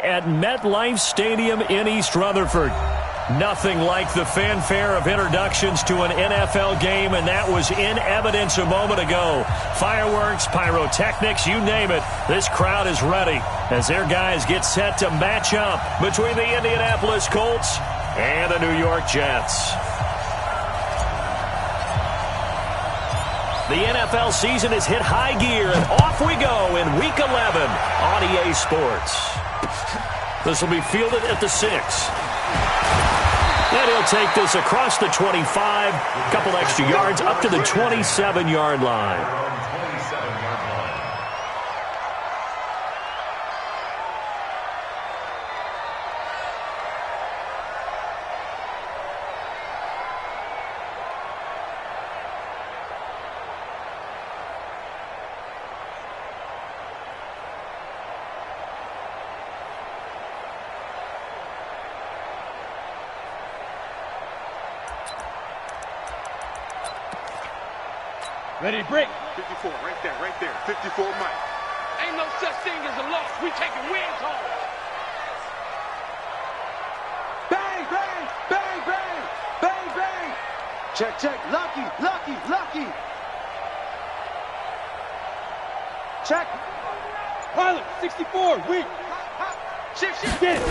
Sunday at MetLife Stadium in East Rutherford. Nothing like the fanfare of introductions to an NFL game, and that was in evidence a moment ago. Fireworks, pyrotechnics, you name it. This crowd is ready as their guys get set to match up between the Indianapolis Colts and the New York Jets. The NFL season has hit high gear, and off we go in Week 11 on EA Sports. This will be fielded at the 6. And he'll take this across the 25, couple extra yards up to the 27-yard line. Ready to break. 54, right there. 54 Mike. Ain't no such thing as a loss. We taking wins home. Bang, bang, bang, bang, bang, bang. Check. Lucky. Check. Pilot, 64, weak. Shift, get it.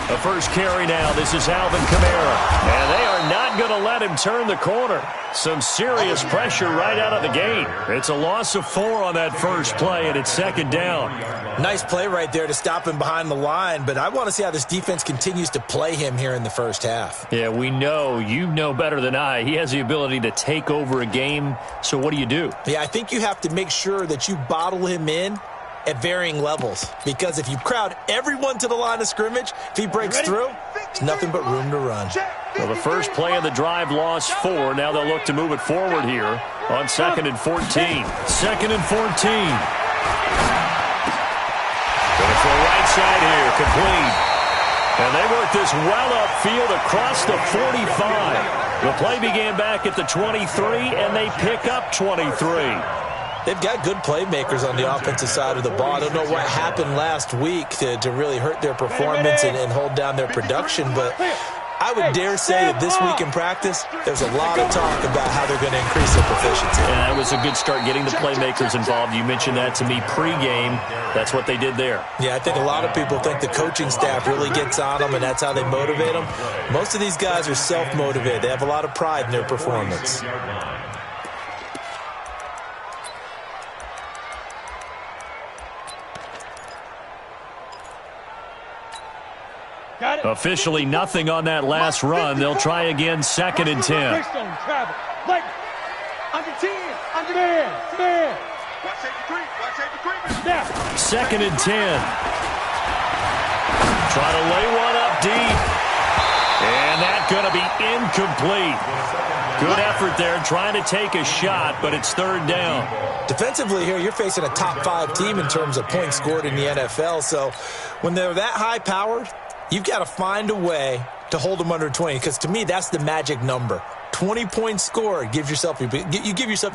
The first carry now. This is Alvin Kamara. And they are not going to let him turn the corner. Some serious pressure right out of the gate. It's a loss of 4 on that first play, and it's second down. Nice play right there to stop him behind the line, but I want to see how this defense continues to play him here in the first half. Yeah, we know. You know better than I. He has the ability to take over a game, so what do you do? Yeah, I think you have to make sure that you bottle him in at varying levels, because if you crowd everyone to the line of scrimmage, if he breaks through, there's nothing but room to run. Well, the first play of the drive lost 4. Now they'll look to move it forward here on 2nd and 14. 2nd and 14. Going for the right side here, complete. And they work this well upfield across the 45. The play began back at the 23, and they pick up 23. They've got good playmakers on the offensive side of the ball. I don't know what happened last week to really hurt their performance and hold down their production, but I would dare say that this week in practice, there's a lot of talk about how they're going to increase their proficiency. And that was a good start getting the playmakers involved. You mentioned that to me pregame. That's what they did there. Yeah, I think a lot of people think the coaching staff really gets on them, and that's how they motivate them. Most of these guys are self-motivated. They have a lot of pride in their performance. Officially nothing on that last run. They'll try again, 2nd and 10. Under 10. Man. Watch safety 3. Now. 2nd and 10. Try to lay one up deep. And that's going to be incomplete. Good effort there, trying to take a shot, but it's 3rd down. Defensively here, you're facing a top 5 team in terms of points scored in the NFL. So when they're that high-powered, you've got to find a way to hold them under 20, because to me, that's the magic number. 20 points scored, you give yourself your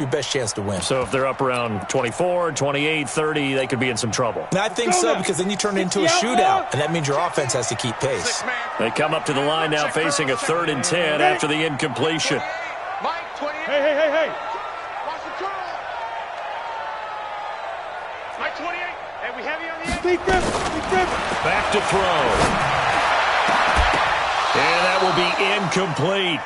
best chance to win. So if they're up around 24, 28, 30, they could be in some trouble. And I think so, because then you turn it into a shootout, and that means your offense has to keep pace. They come up to the line now facing a 3rd and 10 after the incompletion. Mike, 28. Hey. Watch the curl. Mike, 28. Hey, we have you on the edge. Big grip. Back to throw. And that will be incomplete.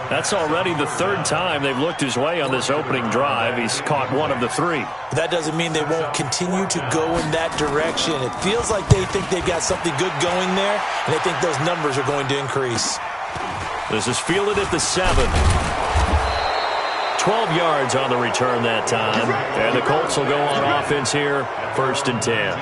That's already the 3rd time they've looked his way on this opening drive. He's caught 1 of the 3. That doesn't mean they won't continue to go in that direction. It feels like they think they've got something good going there, and they think those numbers are going to increase. This is fielded at the 7. 12 yards on the return that time. And the Colts will go on offense here, 1st and 10.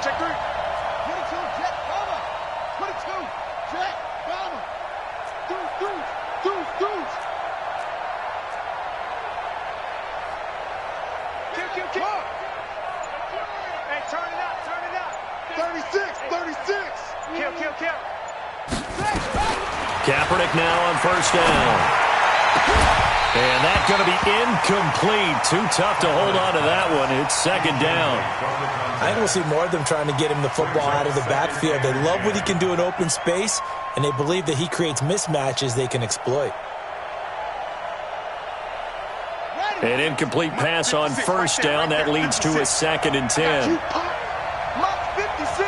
Check three. 22, Jet, Bama. 22, Jet, Bama. Deuce. Hey, turn it up, turn it up. 36, 36. Kill. Kaepernick now on first down. And that's going to be incomplete. Too tough to hold on to that one. It's second down. I think we'll see more of them trying to get him the football out of the backfield. They love what he can do in open space, and they believe that he creates mismatches they can exploit. An incomplete pass on first down. That leads to a second and 10. Monk's 56.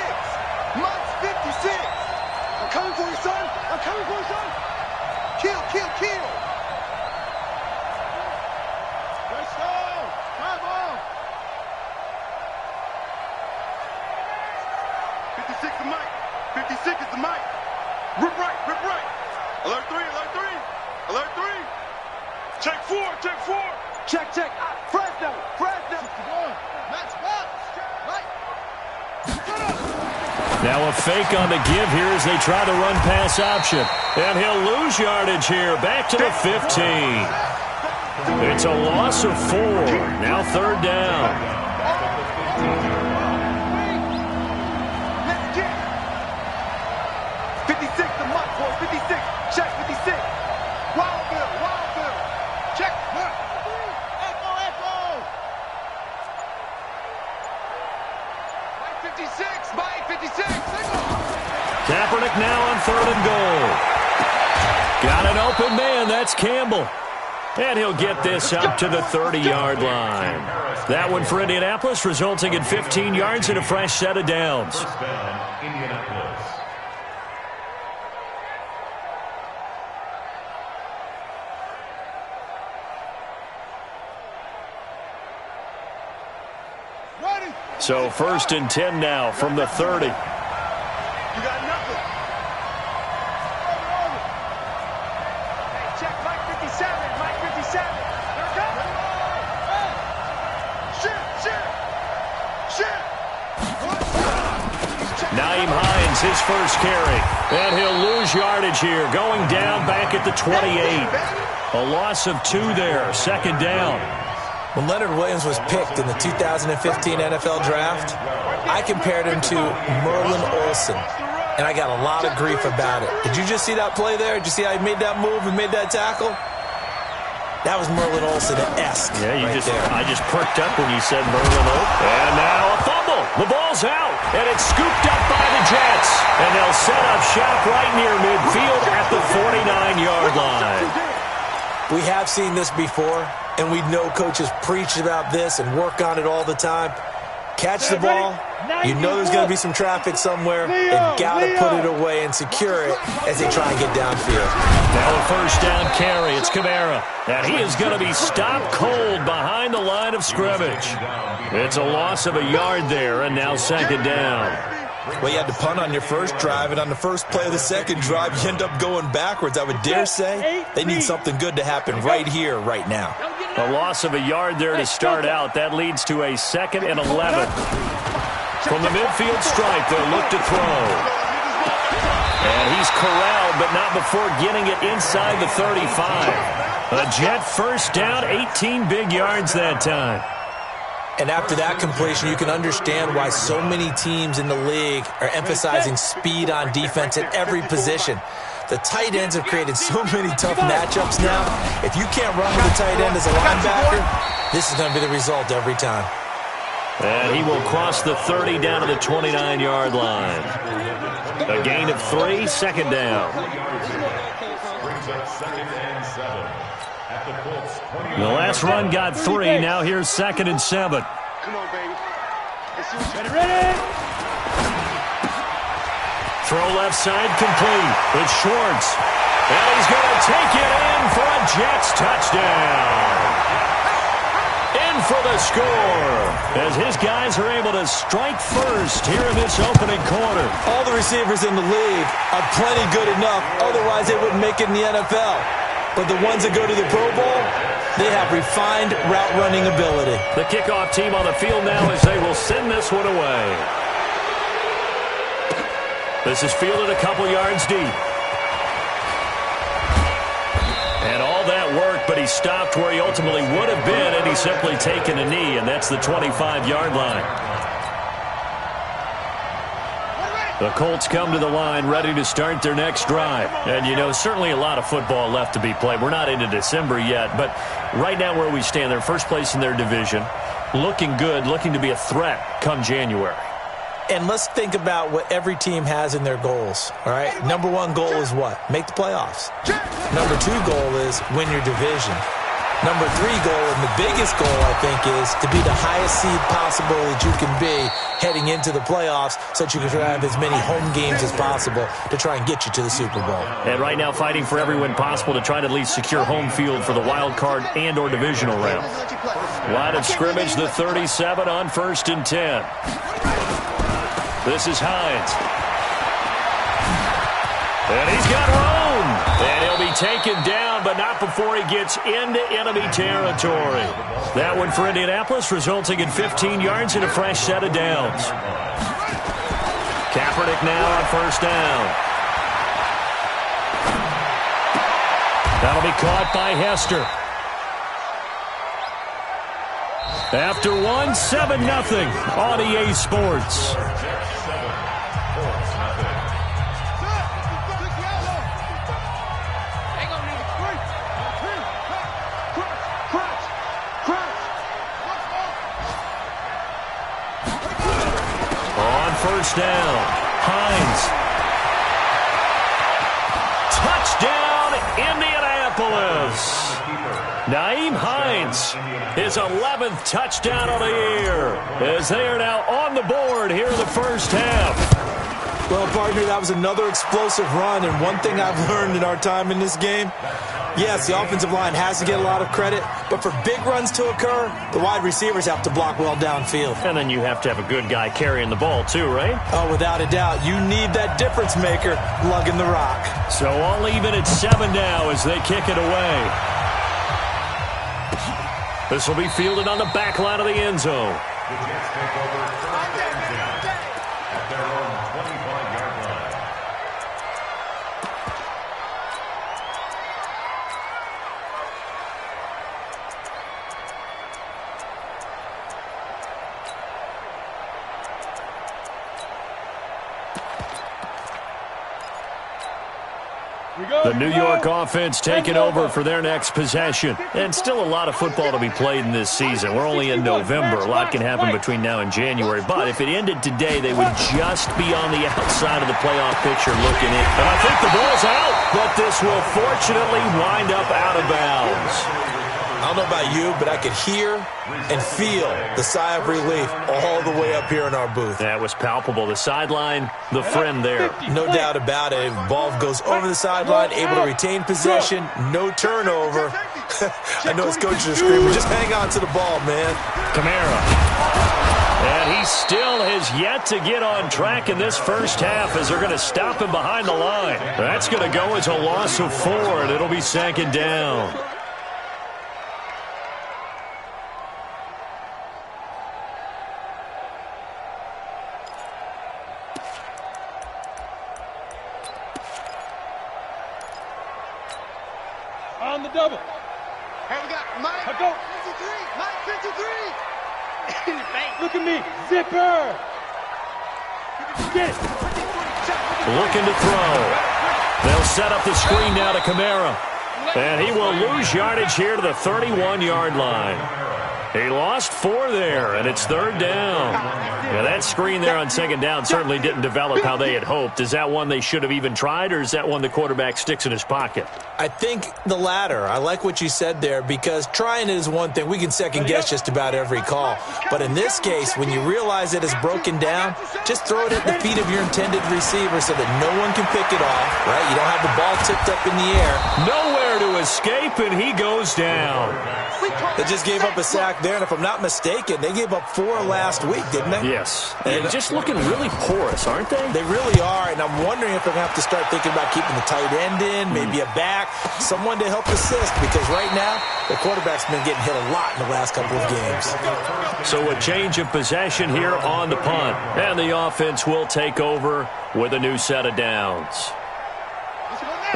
Monk's 56. I'm coming for you, son. I'm coming for you, son. Kill. Let's go. Come on. 56 is Mike. 56 is the Mike. Rip right. Alert 3. Check 4. Check. Fresno. Max box. Right. Now a fake on the give here as they try the run-pass option. And he'll lose yardage here. Back to the 15. It's a loss of 4. Now third down. Let's get it. 56 the Mike, boy. 56. Check 56. Wildville. Check. Echo. Mike 56. Mike 56. Kaepernick now on third and goal. Got an open man. That's Campbell. And he'll get this up to the 30-yard line. That one for Indianapolis, resulting in 15 yards and a fresh set of downs. So first and 10 now from the 30. You got nothing. Hey, check Mike 57. Mike 57. Here it comes. Shit. Naeem Hines, his first carry. And he'll lose yardage here, going down back at the 28. A loss of 2 there, second down. When Leonard Williams was picked in the 2015 NFL Draft, I compared him to Merlin Olsen, and I got a lot of grief about it. Did you just see that play there? Did you see how he made that move and made that tackle? That was Merlin Olsen-esque. Yeah, I just perked up when you said Merlin Olsen. And now a fumble. The ball's out, and it's scooped up by the Jets. And they'll set up shop right near midfield at the 49-yard line. We have seen this before, and we know coaches preach about this and work on it all the time. Catch the ball. You know there's going to be some traffic somewhere, and got to put it away and secure it as they try and get downfield. Now a first down carry. It's Kamara. And he is going to be stopped cold behind the line of scrimmage. It's a loss of a yard there, and now second down. Well, you had to punt on your first drive, and on the first play of the second drive, you end up going backwards. I would dare say they need something good to happen right here, right now. A loss of a yard there to start out. That leads to a second and 11. From the midfield stripe, they'll look to throw. And he's corralled, but not before getting it inside the 35. A Jet first down, 18 big yards that time. And after that completion, you can understand why so many teams in the league are emphasizing speed on defense at every position. The tight ends have created so many tough matchups now. If you can't run with a tight end as a linebacker, this is going to be the result every time. And he will cross the 30 down to the 29-yard line. A gain of 3, second down. The last run got 3. Now here's second and 7. Come on, baby. Ready? Throw left side complete. It's Schwartz. And he's going to take it in for a Jets touchdown. In for the score, as his guys are able to strike first here in this opening quarter. All the receivers in the league are plenty good enough, otherwise they wouldn't make it in the NFL. But the ones that go to the Pro Bowl, they have refined route running ability. The kickoff team on the field now as they will send this one away. This is fielded a couple yards deep. And all that work but he stopped where he ultimately would have been, and he's simply taken a knee, and that's the 25-yard line. The Colts come to the line ready to start their next drive. And, you know, certainly a lot of football left to be played. We're not into December yet, but right now where we stand, they're first place in their division, looking good, looking to be a threat come January. And let's think about what every team has in their goals, all right? Number one goal is what? Make the playoffs. Number two goal is win your division. Number three goal, and the biggest goal, I think, is to be the highest seed possible that you can be heading into the playoffs so that you can have as many home games as possible to try and get you to the Super Bowl. And right now fighting for every win possible to try to at least secure home field for the wild card and or divisional round. Line of scrimmage, the 37 on 1st and 10. This is Hines. And he's got room. And he'll be taken down, but not before he gets into enemy territory. That one for Indianapolis, resulting in 15 yards and a fresh set of downs. Kaepernick now on 1st down. That'll be caught by Hester. After one, 7-0 on EA Sports. First down, Hines. Touchdown, Indianapolis. Nyheim Hines, his 11th touchdown of the year, as they are now on the board here in the first half. Well, partner, that was another explosive run, and one thing I've learned in our time in this game, yes, the offensive line has to get a lot of credit, but for big runs to occur, the wide receivers have to block well downfield. And then you have to have a good guy carrying the ball too, right? Oh, without a doubt. You need that difference maker lugging the rock. So all even at 7 now as they kick it away. This will be fielded on the back line of the end zone. The Jets take over 3rd and 10 at their own 25-yard line. The New York offense taking over for their next possession. And still a lot of football to be played in this season. We're only in November. A lot can happen between now and January. But if it ended today, they would just be on the outside of the playoff picture looking in. And I think the ball's out, but this will fortunately wind up out of bounds. I don't know about you, but I could hear and feel the sigh of relief all the way up here in our booth. That was palpable. The sideline, the friend there. No doubt about it. Ball goes over the sideline, able to retain possession, no turnover. I know his coaches are screaming, just hang on to the ball, man. Kamara. And he still has yet to get on track in this first half as they're going to stop him behind the line. That's going to go as a loss of 4, and it'll be 2nd down. On the double. Hey, we got Mike. I go. 53. Mike 53. Look at me. Zipper. Get it. Looking to throw. They'll set up the screen now to Kamara. And he will lose yardage here to the 31-yard line. He lost 4 there, and it's 3rd down. Yeah, that screen there on 2nd down certainly didn't develop how they had hoped. Is that one they should have even tried, or is that one the quarterback sticks in his pocket? I think the latter. I like what you said there, because trying it is one thing. We can second-guess just about every call. But in this case, when you realize it is broken down, just throw it at the feet of your intended receiver so that no one can pick it off, right? You don't have the ball tipped up in the air. Nowhere to escape, and he goes down. They just gave up a sack there, and if I'm not mistaken, they gave up 4 last week, didn't they? Yes. And just looking really porous, aren't they? They really are, and I'm wondering if they're going to have to start thinking about keeping the tight end in, maybe a back, someone to help assist, because right now, the quarterback's been getting hit a lot in the last couple of games. So a change of possession here on the punt, and the offense will take over with a new set of downs.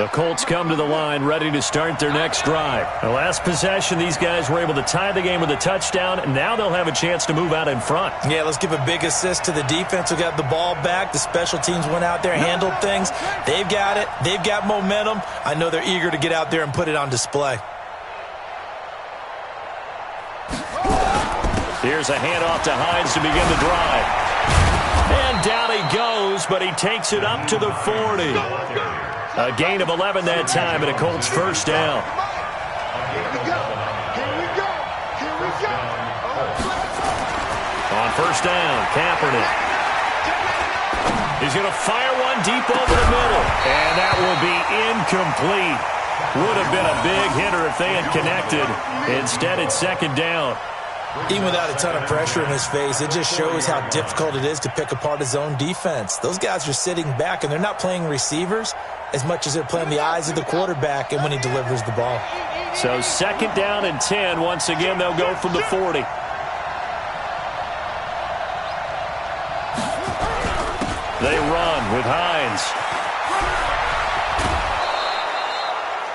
The Colts come to the line ready to start their next drive. The last possession, these guys were able to tie the game with a touchdown, and now they'll have a chance to move out in front. Yeah, let's give a big assist to the defense who got the ball back. The special teams went out there, handled things. They've got it. They've got momentum. I know they're eager to get out there and put it on display. Here's a handoff to Hines to begin the drive. And down he goes, but he takes it up to the 40. A gain of 11 that time, and a Colts first down. On first down, Kaepernick. He's going to fire one deep over the middle, and that will be incomplete. Would have been a big hitter if they had connected. Instead, it's second down. Even without a ton of pressure in his face, it just shows how difficult it is to pick apart his own defense. Those guys are sitting back, and they're not playing receivers as much as they're playing the eyes of the quarterback and when he delivers the ball. So second down and 10. Once again, they'll go from the 40. They run with Hines.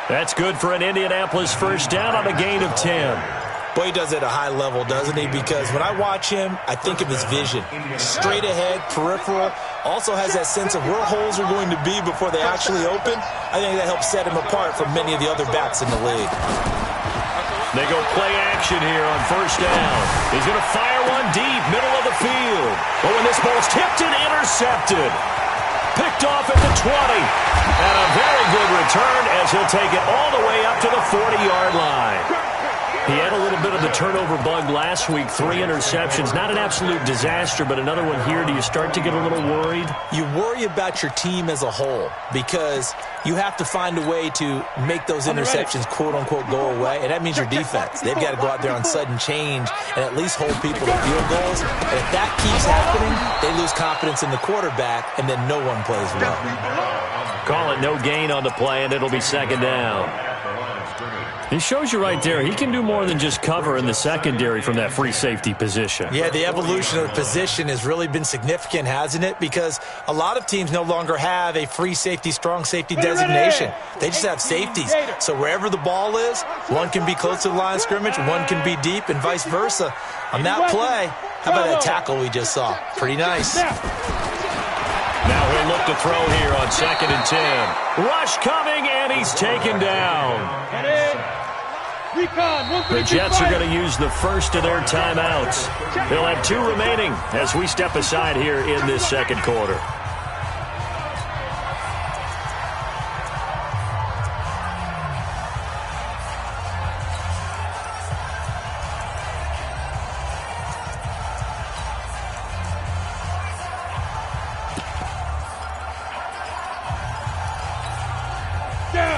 That's good for an Indianapolis first down on a gain of 10. Boy, he does it at a high level, doesn't he? Because when I watch him, I think of his vision. Straight ahead, peripheral. Also has that sense of where holes are going to be before they actually open. I think that helps set him apart from many of the other backs in the league. They go play action here on first down. He's going to fire one deep, middle of the field. Oh, and this ball's tipped and intercepted. Picked off at the 20. And a very good return as he'll take it all the way up to the 40-yard line. He had a little bit of the turnover bug last week, 3 interceptions. Not an absolute disaster, but another one here. Do you start to get a little worried? You worry about your team as a whole because you have to find a way to make those interceptions, quote-unquote, go away, and that means your defense. They've got to go out there on sudden change and at least hold people to field goals. And if that keeps happening, they lose confidence in the quarterback, and then no one plays well. Call it no gain on the play, and it'll be second down. He shows you right there, he can do more than just cover in the secondary from that free safety position. Yeah, the evolution of the position has really been significant, hasn't it? Because a lot of teams no longer have a free safety, strong safety designation. They just have safeties. So wherever the ball is, one can be close to the line of scrimmage, one can be deep, and vice versa. On that play, how about that tackle we just saw? Pretty nice. Now he'll look to throw here on second and 10. Rush coming, and he's taken down. The Jets are going to use the first of their timeouts. They'll have 2 remaining as we step aside here in this second quarter.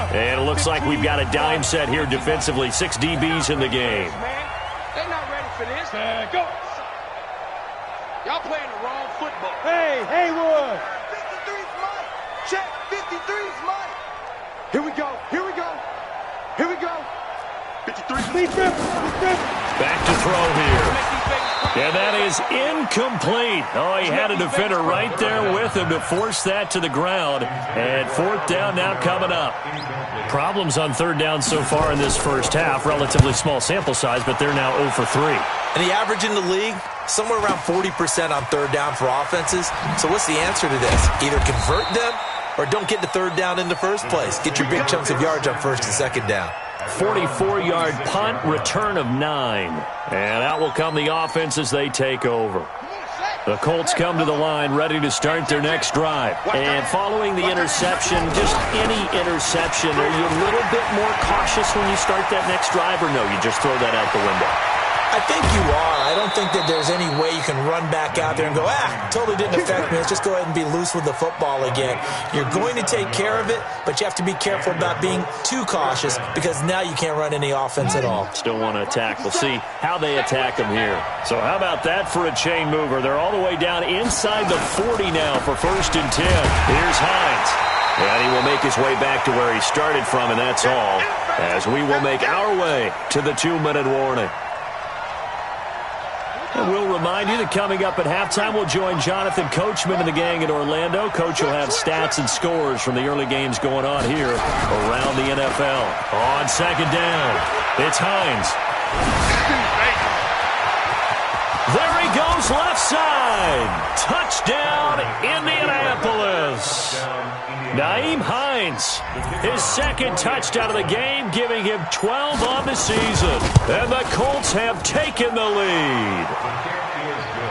And it looks like we've got a dime set here defensively. 6 DBs in the game. They're not ready for this. Go. Y'all playing the wrong football. Hey, Haywood. 53's mine. Check. 53's mine. Here we go. Here we go. Here we go. 53. Back to throw here. And that is incomplete. Oh, he had a defender right there with him to force that to the ground. And fourth down now coming up. Problems on third down so far in this first half. Relatively small sample size, but they're now 0 for 3. And the average in the league, somewhere around 40% on third down for offenses. So what's the answer to this? Either convert them or don't get the third down in the first place. Get your big chunks of yards on first and second down. 44-yard punt, return of 9. And out will come the offense as they take over. The Colts come to the line ready to start their next drive. And following the interception, just any interception, are you a little bit more cautious when you start that next drive, or no, you just throw that out the window? I think you are. I don't think that there's any way you can run back out there and go, totally didn't affect me. Let's just go ahead and be loose with the football again. You're going to take care of it, but you have to be careful about being too cautious because now you can't run any offense at all. Still want to attack. We'll see how they attack them here. So how about that for a chain mover? They're all the way down inside the 40 now for first and 10. Here's Hines. And he will make his way back to where he started from, and that's all, as we will make our way to the 2-minute warning. And we'll remind you that coming up at halftime, we'll join Jonathan Coachman and the gang in Orlando. Coach will have stats and scores from the early games going on here around the NFL. On second down, it's Hines. There he goes, left side. Touchdown, Indianapolis. Nyheim Hines, his second touchdown of the game, giving him 12 on the season. And the Colts have taken the lead.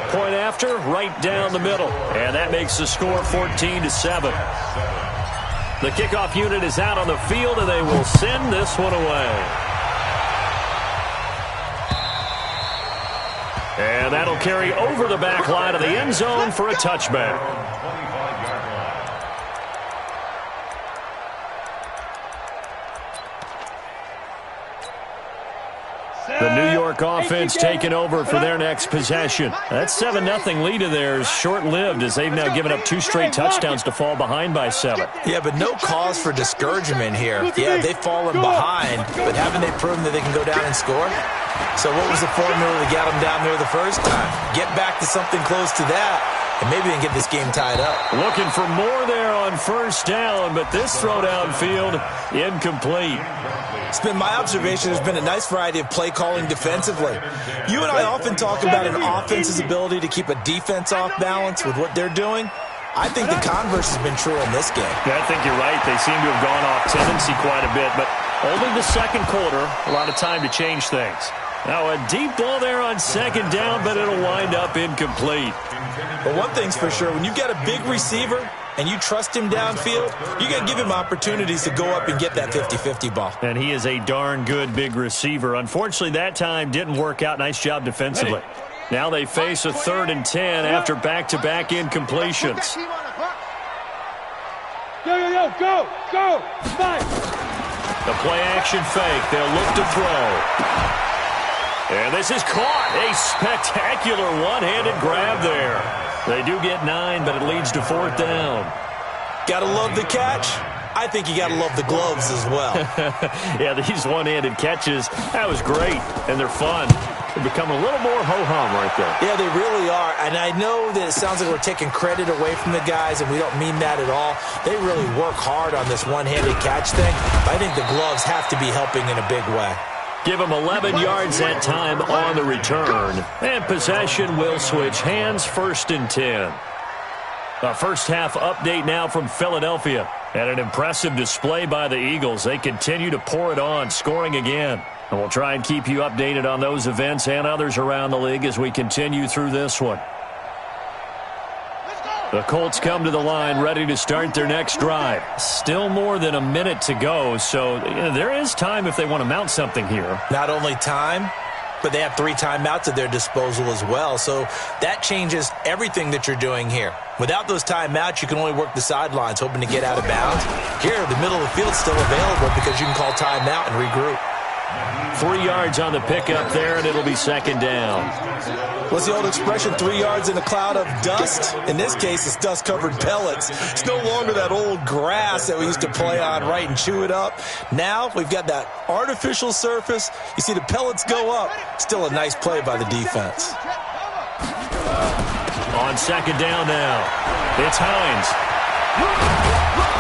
Point after, right down the middle. And that makes the score 14-7. The kickoff unit is out on the field, and they will send this one away. And that'll carry over the back line of the end zone for a touchback. The New York offense taking over for their next possession. That 7-0 lead of theirs short-lived as they've now given up 2 straight touchdowns to fall behind by 7. Yeah, but no cause for discouragement here. Yeah, they've fallen behind, but haven't they proven that they can go down and score? So what was the formula that got them down there the first time? Get back to something close to that, and maybe they can get this game tied up. Looking for more there on first down, but this throw downfield incomplete. It's been my observation there's been a nice variety of play calling defensively. You and I often talk about an offense's ability to keep a defense off balance with what they're doing. I think the converse has been true in this game. Yeah, I think you're right. They seem to have gone off tendency quite a bit, but only the second quarter, a lot of time to change things. Now a deep ball there on second down, but it'll wind up incomplete. But one thing's for sure, when you've got a big receiver and you trust him downfield, you got to give him opportunities to go up and get that 50-50 ball. And he is a darn good big receiver. Unfortunately, that time didn't work out. Nice job defensively. Now they face a 3rd and 10 after back-to-back incompletions. Go! Fight! The play-action fake. They'll look to throw. And this is caught. A spectacular one-handed grab there. They do get 9, but it leads to 4th down. Gotta love the catch. I think you gotta love the gloves as well. Yeah, these one-handed catches, that was great, and they're fun. They become a little more ho-hum right there. Yeah, they really are. And I know that it sounds like we're taking credit away from the guys, and we don't mean that at all. They really work hard on this one-handed catch thing. I think the gloves have to be helping in a big way. Give him 11 yards that time on the return. And possession will switch hands, 1st and 10. A first-half update now from Philadelphia. And an impressive display by the Eagles. They continue to pour it on, scoring again. And we'll try and keep you updated on those events and others around the league as we continue through this one. The Colts come to the line ready to start their next drive. Still more than a minute to go, so there is time if they want to mount something here. Not only time, but they have 3 timeouts at their disposal as well, so that changes everything that you're doing here. Without those timeouts, you can only work the sidelines, hoping to get out of bounds. Here, the middle of the field is still available because you can call timeout and regroup. 3 yards on the pickup there, and it'll be 2nd down. What's the old expression, 3 yards in a cloud of dust? In this case, it's dust-covered pellets. It's no longer that old grass that we used to play on, right, and chew it up. Now we've got that artificial surface. You see the pellets go up. Still a nice play by the defense. On 2nd down now, it's Hines.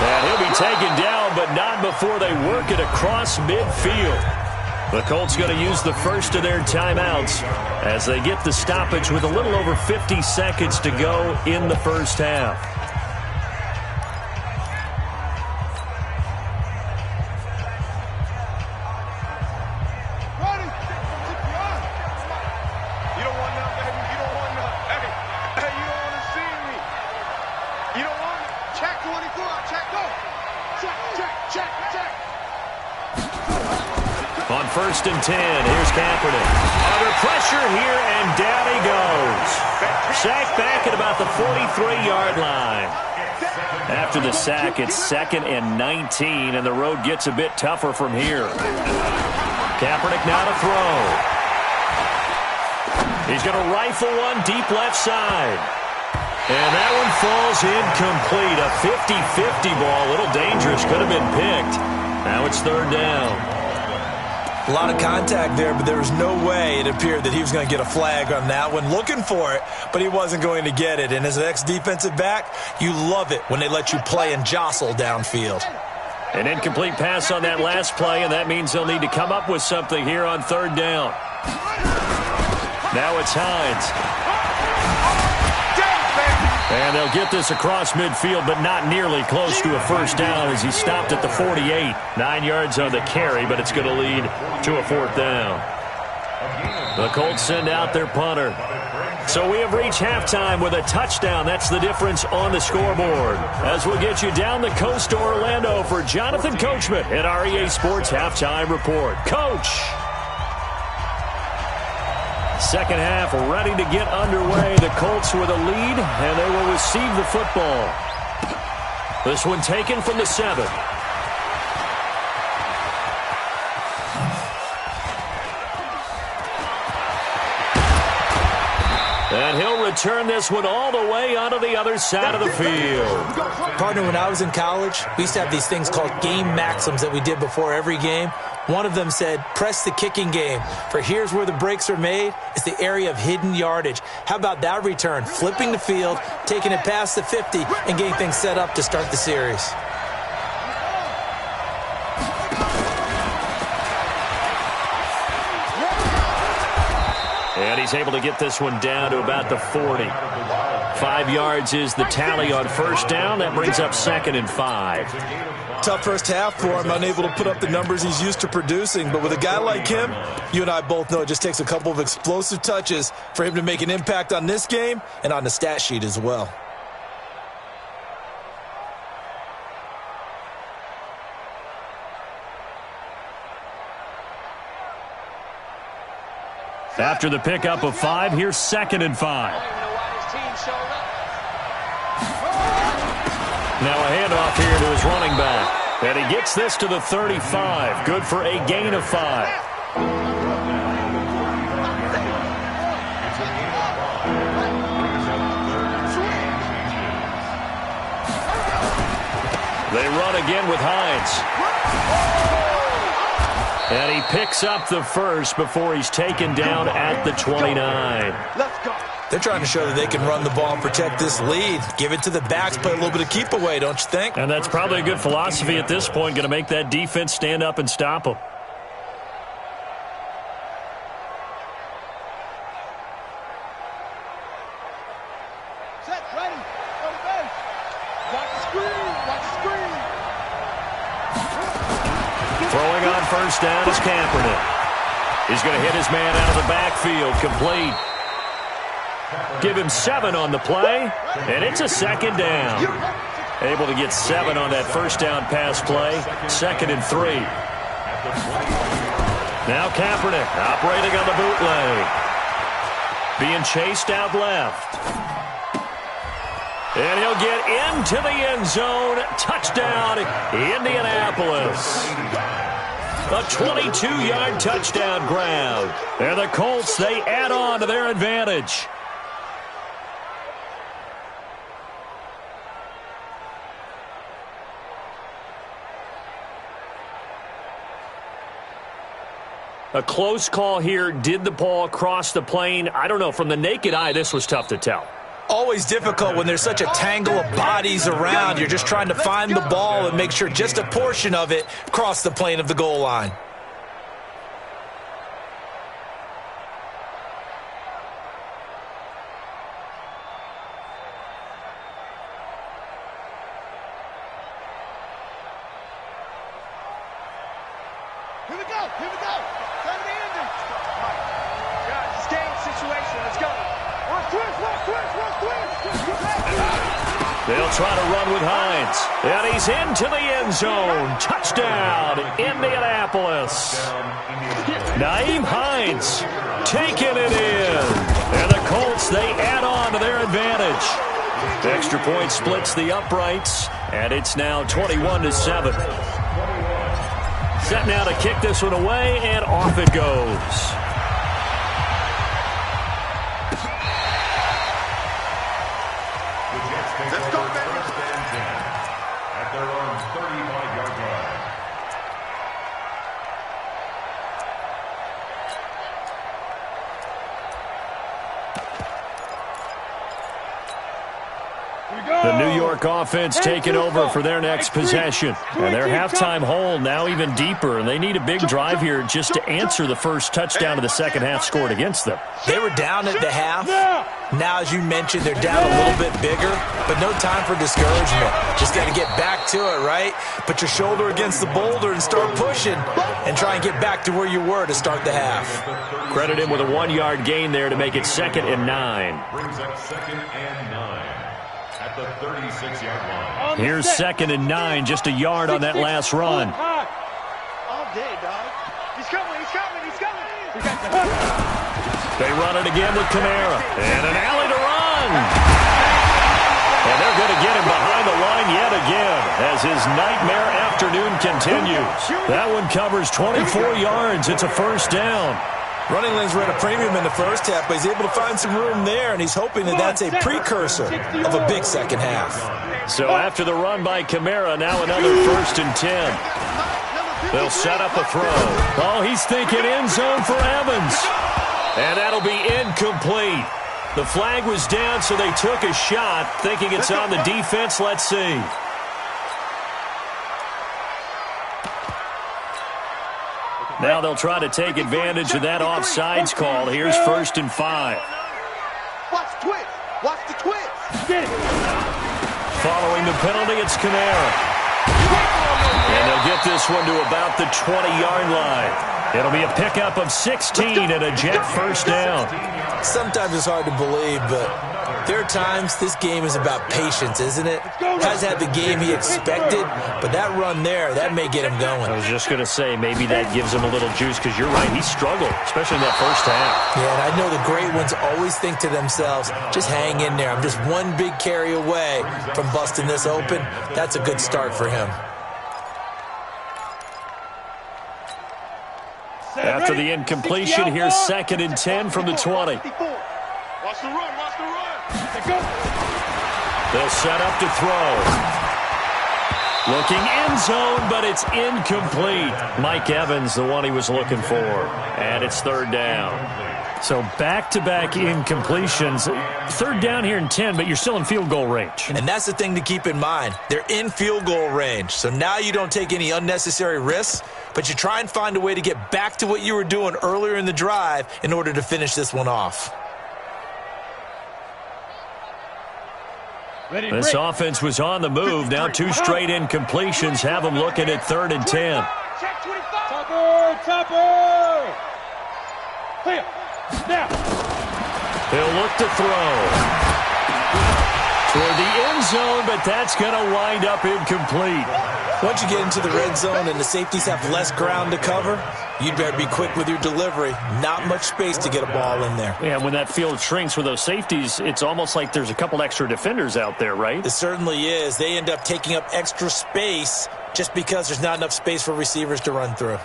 And he'll be taken down, but not before they work it across midfield. The Colts going to use the first of their timeouts as they get the stoppage with a little over 50 seconds to go in the first half. You don't want none, baby. You don't want none. Hey, you don't want to see me. You don't want it. Check 24. Check, go. Check. On 1st and 10, here's Kaepernick. Under pressure here, and down he goes. Sacked back at about the 43-yard line. After the sack, it's 2nd and 19, and the road gets a bit tougher from here. Kaepernick now to throw. He's going to rifle one deep left side. And that one falls incomplete. A 50-50 ball, a little dangerous, could have been picked. Now it's 3rd down. A lot of contact there, but there was no way it appeared that he was going to get a flag on that one. Looking for it, but he wasn't going to get it. And as an ex-defensive back, you love it when they let you play and jostle downfield. An incomplete pass on that last play, and that means they'll need to come up with something here on third down. Now it's Hines. And they'll get this across midfield, but not nearly close to a first down as he stopped at the 48. 9 yards on the carry, but it's going to lead to a fourth down. The Colts send out their punter. So we have reached halftime with a touchdown. That's the difference on the scoreboard. As we'll get you down the coast to Orlando for Jonathan Coachman at REA Sports Halftime Report. Coach! Second half ready to get underway. The Colts with a lead, and they will receive the football. This one taken from the 7. And he'll return this one all the way onto the other side of the field. Partner, when I was in college, we used to have these things called game maxims that we did before every game. One of them said, press the kicking game. For here's where the breaks are made. It's the area of hidden yardage. How about that return? Flipping the field, taking it past the 50, and getting things set up to start the series. And he's able to get this one down to about the 40. 5 yards is the tally on first down. That brings up 2nd and 5. Tough first half for him, unable to put up the numbers he's used to producing. But with a guy like him, you and I both know it just takes a couple of explosive touches for him to make an impact on this game and on the stat sheet as well. After the pickup of 5, here's 2nd and 5. Now a handoff here to his running back. And he gets this to the 35. Good for a gain of 5. They run again with Hines. And he picks up the first before he's taken down at the 29. Let's go. They're trying to show that they can run the ball and protect this lead. Give it to the backs, play a little bit of keep away, don't you think? And that's probably a good philosophy at this point, going to make that defense stand up and stop them. Set, ready. On the bench. Watch the screen. Watch the screen. Throwing on first down is Kaepernick. He's going to hit his man out of the backfield, complete. Give him 7 on the play, and it's a 2nd down. Able to get 7 on that first down pass play. 2nd and 3. Now Kaepernick operating on the bootleg. Being chased out left. And he'll get into the end zone. Touchdown, Indianapolis. A 22-yard touchdown grab. And the Colts, they add on to their advantage. A close call here. Did the ball cross the plane? I don't know. From the naked eye, this was tough to tell. Always difficult when there's such a tangle of bodies around. You're just trying to find the ball and make sure just a portion of it crossed the plane of the goal line. Here we go. Here we go. Time to end it. Guys, it's game situation. Let's go. Watch twist. Watch twist. Watch twist. They'll try to run with Hines. And he's into the end zone. Touchdown, Indianapolis. Nyheim Hines taking it in. And the Colts, they add on to their advantage. The extra point splits the uprights, and it's now 21-7. Set now to kick this one away, and off it goes. Let's go, baby. At their own 35-yard line. The New York offense taking over for their next possession. And their halftime hole now even deeper, and they need a big drive here just to answer the first touchdown of the second half scored against them. They were down at the half. Now, as you mentioned, they're down a little bit bigger, but no time for discouragement. Just got to get back to it, right? Put your shoulder against the boulder and start pushing and try and get back to where you were to start the half. Credit him with a 1-yard gain there to make it 2nd and 9. Brings up 2nd and 9 at the 36-yard line. Here's 2nd and 9, just a yard on that last run. All day, dog. He's coming, he's coming, he's coming. They run it again with Kamara. And an alley to run. And they're going to get him behind the line yet again as his nightmare afternoon continues. That one covers 24 yards. It's a first down. Running lanes were at a premium in the first half, but he's able to find some room there, and he's hoping that that's a precursor of a big second half. So after the run by Kamara, now another 1st and 10. They'll set up a throw. Oh, he's thinking end zone for Evans. And that'll be incomplete. The flag was down, so they took a shot, thinking it's on the defense. Let's see. Now they'll try to take advantage of that offsides call. Here's 1st and 5. Watch the twist. Watch the twist. Following the penalty, it's Kamara. And they'll get this one to about the 20-yard line. It'll be a pickup of 16 and a Jet first down. Sometimes it's hard to believe, but there are times this game is about patience, isn't it? Hasn't had the game he expected, but that run there, that may get him going. I was just going to say, maybe that gives him a little juice, because you're right, he struggled, especially in that first half. Yeah, and I know the great ones always think to themselves, just hang in there. I'm just one big carry away from busting this open. That's a good start for him. After the incompletion, here's 2nd and 10 from the 20. Watch the run. Watch the run. They'll set up to throw. Looking end zone, but it's incomplete. Mike Evans, the one he was looking for. And it's 3rd down. So back-to-back incompletions. 3rd down here and 10, but you're still in field goal range. And that's the thing to keep in mind. They're in field goal range. So now you don't take any unnecessary risks, but you try and find a way to get back to what you were doing earlier in the drive in order to finish this one off. This offense was on the move. Now 2 straight incompletions have them looking at 3rd and 10. Topper! Clear. Now. He'll look to throw. Toward the end zone, but that's going to wind up incomplete. Once you get into the red zone and the safeties have less ground to cover, you'd better be quick with your delivery. Not much space to get a ball in there. Yeah, when that field shrinks with those safeties, it's almost like there's a couple extra defenders out there, right? It certainly is. They end up taking up extra space just because there's not enough space for receivers to run through.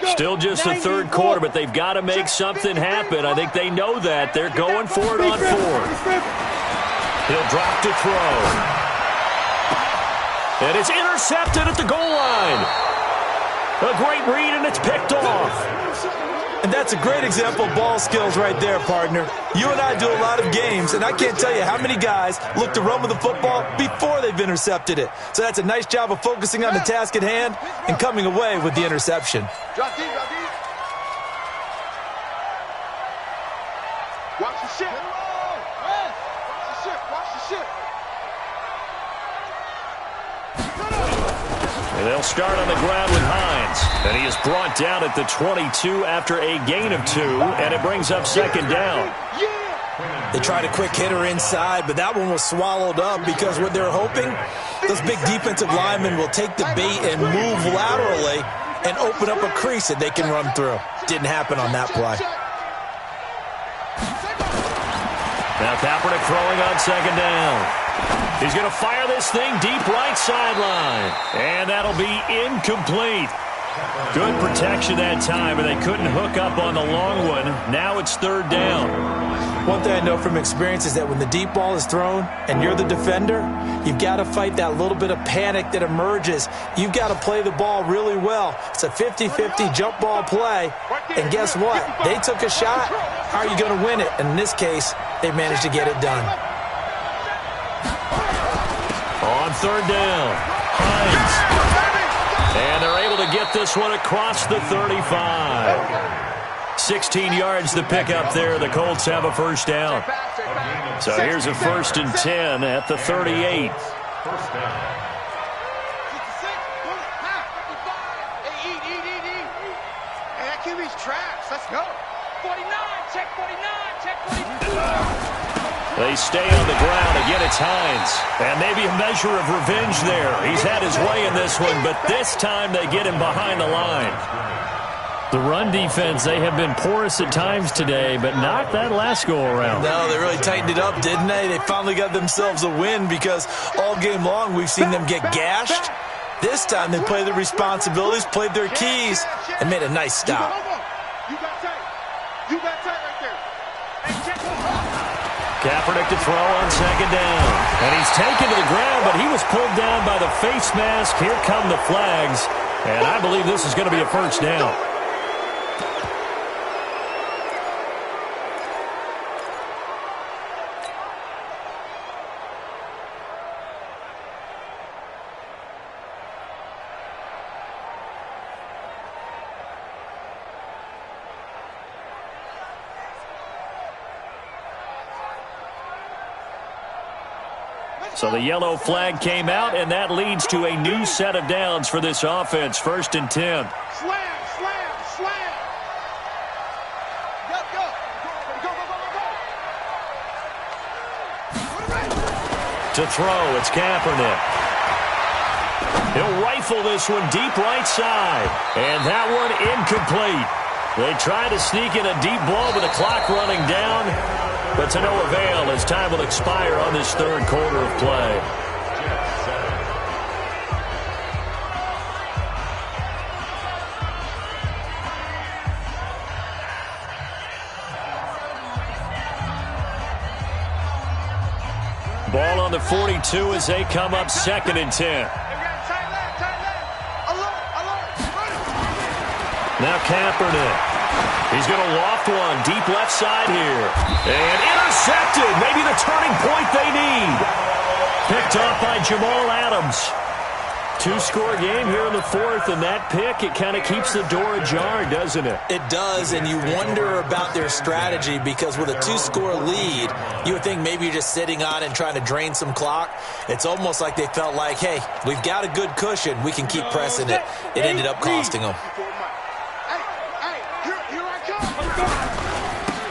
Still just the 3rd quarter, but they've got to make something happen. I think they know that. They're going for it on 4th. He'll drop to throw. And it's intercepted at the goal line. A great read, and it's picked off. And that's a great example of ball skills right there, partner. You and I do a lot of games, and I can't tell you how many guys look to run with the football before they've intercepted it. So that's a nice job of focusing on the task at hand and coming away with the interception. Drop deep, drop deep. Watch the ship. Watch the ship, watch the ship. And they'll start on the ground with Hines. And he is brought down at the 22 after a gain of 2, and it brings up 2nd down. They tried a quick hitter inside, but that one was swallowed up because what they're hoping, those big defensive linemen will take the bait and move laterally and open up a crease that they can run through. Didn't happen on that play. Now Kaepernick throwing on 2nd down. He's going to fire this thing deep right sideline. And that'll be incomplete. Good protection that time, and they couldn't hook up on the long one. Now it's third down. One thing I know from experience is that when the deep ball is thrown and you're the defender, you've got to fight that little bit of panic that emerges. You've got to play the ball really well. It's a 50-50 jump ball play, and guess what? They took a shot. How are you going to win it? And in this case, they managed to get it done. On third down, Hines. And they're able to get this one across the 35. 16 yards to pick up there. The Colts have a first down. So here's a 1st and 10 at the 38. First down. Hey, that QB's trash. Let's go. 49, check 49, check 49. They stay on the ground. Again, it's Hines. And maybe a measure of revenge there. He's had his way in this one, but this time they get him behind the line. The run defense, they have been porous at times today, but not that last go-around. No, they really tightened it up, didn't they? They finally got themselves a win because all game long we've seen them get gashed. This time they played their responsibilities, played their keys, and made a nice stop. You got tight. You got tight right there. Hey, check. Kaepernick to throw on second down. And he's taken to the ground, but he was pulled down by the face mask. Here come the flags. And I believe this is going to be a first down. So the yellow flag came out, and that leads to a new set of downs for this offense. 1st and 10. Slam, slam, slam. Go, go. Go, go, go, go, go. To throw, it's Kaepernick. He'll rifle this one deep right side. And that one incomplete. They try to sneak in a deep ball with the clock running down, but to no avail as time will expire on this third quarter of play. Ball on the 42 as they come up 2nd and 10. Now Kaepernick. He's going to loft one deep left side here. And intercepted. Maybe the turning point they need. Picked off by Jamal Adams. 2-score game here in the 4th, and that pick, it kind of keeps the door ajar, doesn't it? It does, and you wonder about their strategy because with a 2-score lead, you would think maybe you're just sitting on and trying to drain some clock. It's almost like they felt like, hey, we've got a good cushion. We can keep pressing it. It ended up costing them.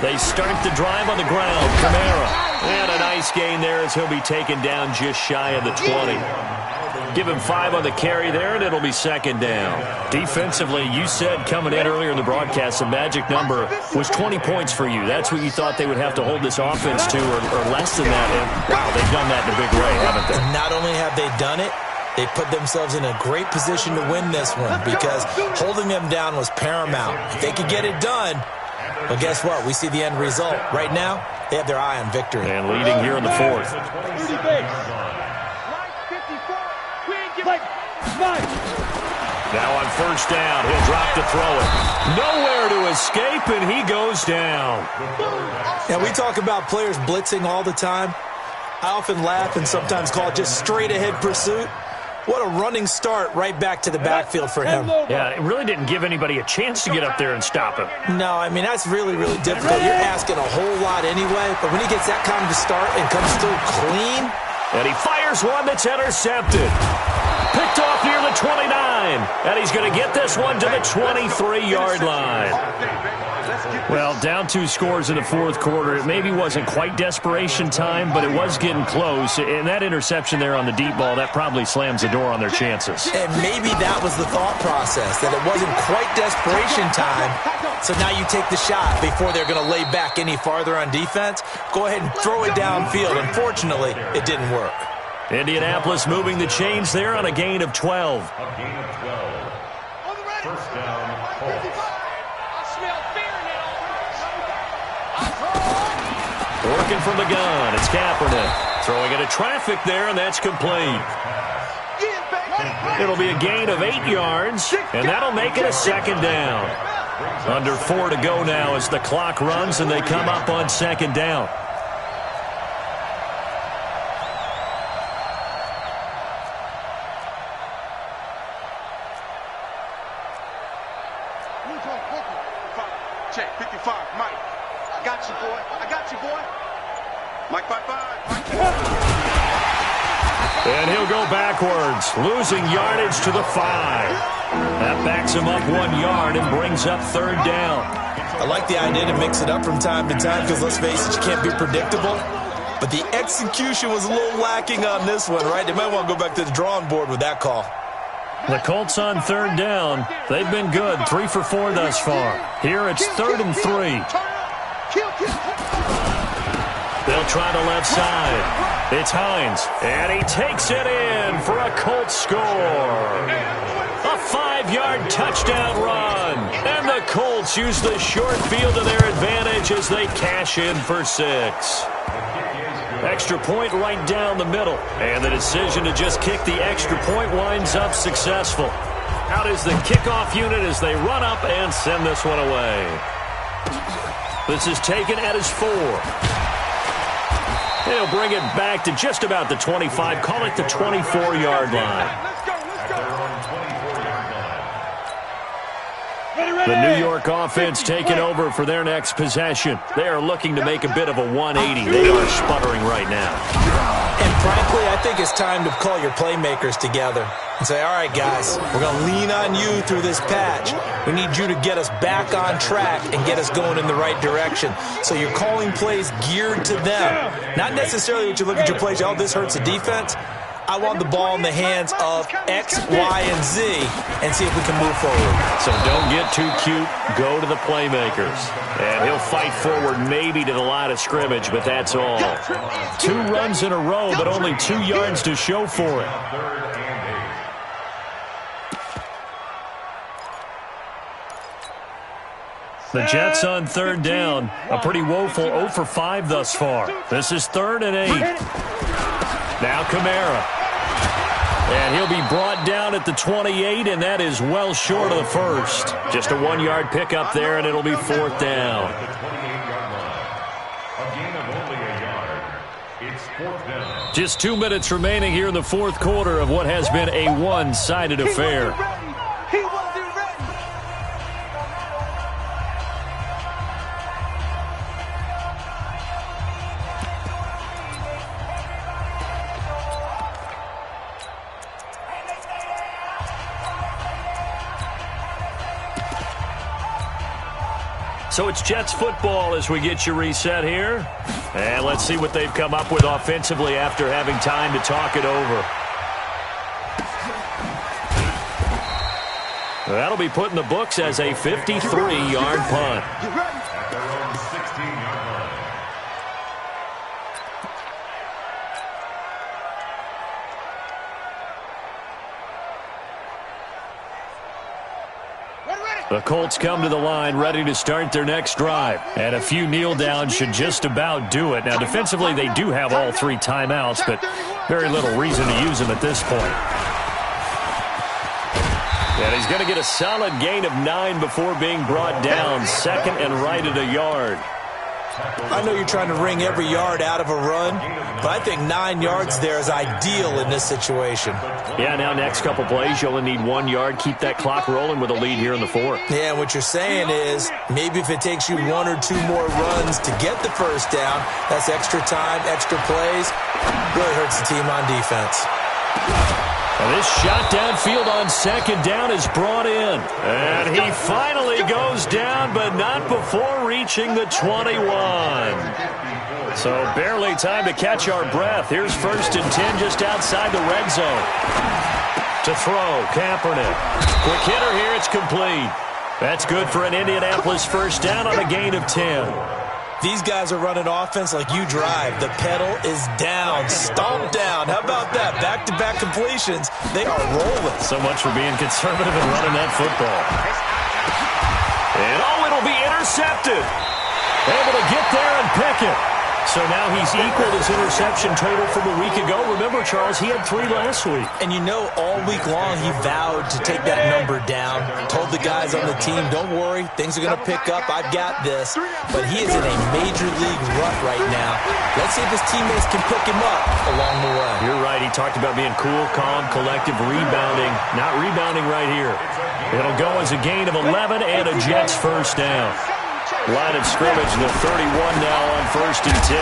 They start the drive on the ground. Kamara. And a nice gain there as he'll be taken down just shy of the 20. Give him 5 on the carry there, and it'll be 2nd down. Defensively, you said coming in earlier in the broadcast, the magic number was 20 points for you. That's what you thought they would have to hold this offense to, or less than that. And, wow, they've done that in a big way, haven't they? Not only have they done it, they put themselves in a great position to win this one because holding them down was paramount. If they could get it done, well, guess what? We see the end result. Right now, they have their eye on victory. And leading here in the 4th. Now on 1st down, he'll drop to throw it. Nowhere to escape, and he goes down. Now, we talk about players blitzing all the time. I often laugh and sometimes call it just straight-ahead pursuit. What a running start right back to the backfield for him. Yeah, it really didn't give anybody a chance to get up there and stop him. No, I mean, that's really, really difficult. You're asking a whole lot anyway, but when he gets that kind of a start and comes through clean. And he fires one that's intercepted. Picked off near the 29. And he's going to get this one to the 23-yard line. Well, down 2 scores in the 4th quarter. It maybe wasn't quite desperation time, but it was getting close. And that interception there on the deep ball, that probably slams the door on their chances. And maybe that was the thought process, that it wasn't quite desperation time. So now you take the shot before they're going to lay back any farther on defense. Go ahead and throw it downfield. Unfortunately, it didn't work. Indianapolis moving the chains there on a gain of 12. First down, Colts. I smell fear in that offense. Working from the gun, it's Kaepernick. Throwing into traffic there, and that's complete. It'll be a gain of 8 yards, and that'll make it a second down. Under 4 to go now as the clock runs, and they come up on second down. Check, 55, Mike. I got you, boy. I got you, boy. Mike, bye-bye. And he'll go backwards, losing yardage to the 5. That backs him up 1 yard and brings up third down. I like the idea to mix it up from time to time because, let's face it, you can't be predictable. But the execution was a little lacking on this one, right? They might want to go back to the drawing board with that call. The Colts on third down. They've been good, 3 for 4 thus far. Here it's 3rd and 3. They'll try the left side. It's Hines, and he takes it in for a Colts score. A 5-yard touchdown run. And the Colts use the short field to their advantage as they cash in for 6. Extra point right down the middle. And the decision to just kick the extra point winds up successful. Out is the kickoff unit as they run up and send this one away. This is taken at his 4. They'll bring it back to just about the 25. Call it the 24-yard line. The New York offense taking over for their next possession. They are looking to make a bit of a 180. They are sputtering right now. And frankly, I think it's time to call your playmakers together and say, all right, guys, we're going to lean on you through this patch. We need you to get us back on track and get us going in the right direction. So you're calling plays geared to them. Not necessarily when you look at your plays, oh, this hurts the defense. I want the ball in the hands of X, Y, and Z and see if we can move forward. So don't get too cute. Go to the playmakers. And he'll fight forward maybe to the line of scrimmage, but that's all. 2 runs in a row, but only 2 yards to show for it. The Jets on third down. A pretty woeful 0 for 5 thus far. This is 3rd and 8. Now Kamara. And he'll be brought down at the 28, and that is well short of the first. Just a 1-yard pickup there, and it'll be 4th down. Just 2 minutes remaining here in the 4th quarter of what has been a one-sided affair. So it's Jets football as we get you reset here. And let's see what they've come up with offensively after having time to talk it over. That'll be put in the books as a 53-yard punt. At their own 16-yard line. The Colts come to the line ready to start their next drive. And a few kneel downs should just about do it. Now, defensively, they do have all 3 timeouts, but very little reason to use them at this point. And he's going to get a solid gain of 9 before being brought down. 2nd and right at a yard. I know you're trying to wring every yard out of a run, but I think 9 yards there is ideal in this situation. Yeah, now next couple plays, you only need 1 yard. Keep that clock rolling with a lead here in the 4th. Yeah, what you're saying is maybe if it takes you 1 or 2 more runs to get the first down, that's extra time, extra plays. Really hurts the team on defense. And this shot downfield on 2nd down is brought in. And he finally goes down, but not before reaching the 21. So barely time to catch our breath. Here's 1st and 10 just outside the red zone. To throw, Kaepernick. Quick hitter here, it's complete. That's good for an Indianapolis first down on a gain of 10. these guys are running offense like you drive. The pedal is down, stomp down. How about that? Back-to-back completions. They are rolling. So much for being conservative and running that football. And it'll be intercepted. Able to get there and pick it. So now he's equaled his interception total from a week ago. Remember, Charles, he had 3 last week. And you know, all week long he vowed to take that number down. Told the guys on the team, don't worry, things are going to pick up. I've got this. But he is in a major league rut right now. Let's see if his teammates can pick him up along the way. You're right. He talked about being cool, calm, collective, rebounding. Not rebounding right here. It'll go as a gain of 11 and a Jets first down. Line of scrimmage, the 31 now on 1st and 10.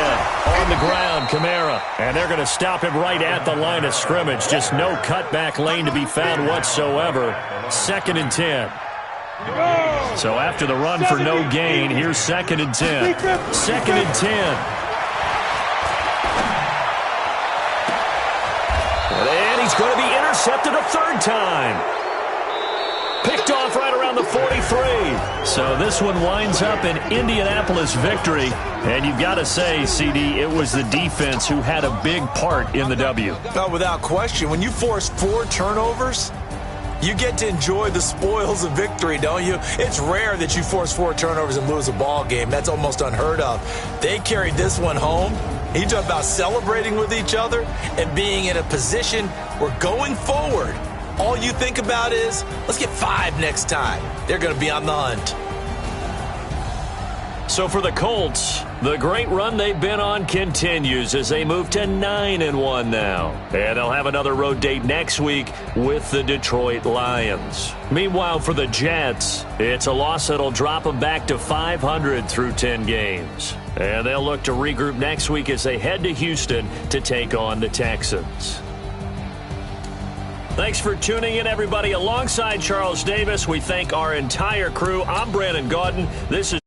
On the ground, Kamara. And they're going to him right at the line of scrimmage. Just no cutback lane to be found whatsoever. 2nd and 10. So after the run for no gain, here's 2nd and 10. 2nd and 10. And he's going to be intercepted a 3rd time. Picked off right around the 43. So this one winds up an Indianapolis victory. And you've got to say, CD, it was the defense who had a big part in the W. No, without question. When you force 4 turnovers, you get to enjoy the spoils of victory, don't you? It's rare that you force 4 turnovers and lose a ball game. That's almost unheard of. They carried this one home. You talk about celebrating with each other and being in a position where going forward, all you think about is, let's get 5 next time. They're going to be on the hunt. So for the Colts, the great run they've been on continues as they move to 9-1 now. And they'll have another road date next week with the Detroit Lions. Meanwhile, for the Jets, it's a loss that'll drop them back to 500 through 10 games. And they'll look to regroup next week as they head to Houston to take on the Texans. Thanks for tuning in, everybody. Alongside Charles Davis, we thank our entire crew. I'm Brandon Gaudin. This is